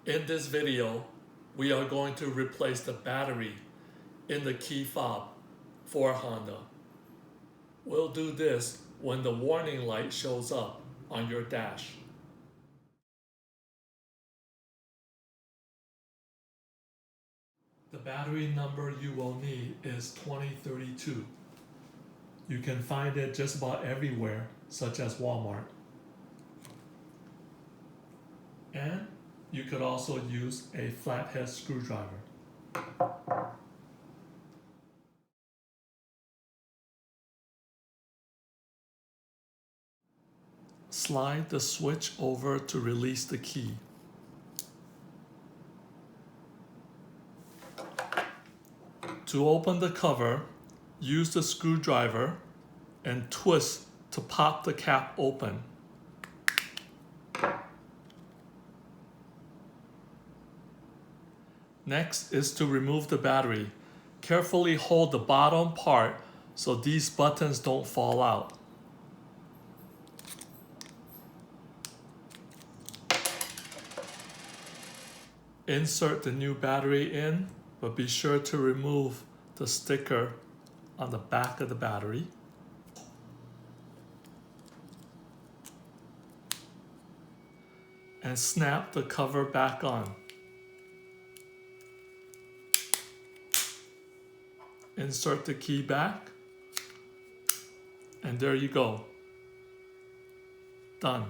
In this video, we are going to replace the battery in the key fob for Honda. We'll do this when the warning light shows up on your dash. The battery number you will need is 2032. You can find it just about everywhere, such as Walmart. And you could also use a flathead screwdriver. Slide the switch over to release the key. To open the cover, use the screwdriver and twist to pop the cap open. Next is to remove the battery. Carefully hold the bottom part so these buttons don't fall out. Insert the new battery in, but be sure to remove the sticker on the back of the battery. And snap the cover back on. Insert the key back, and there you go. Done.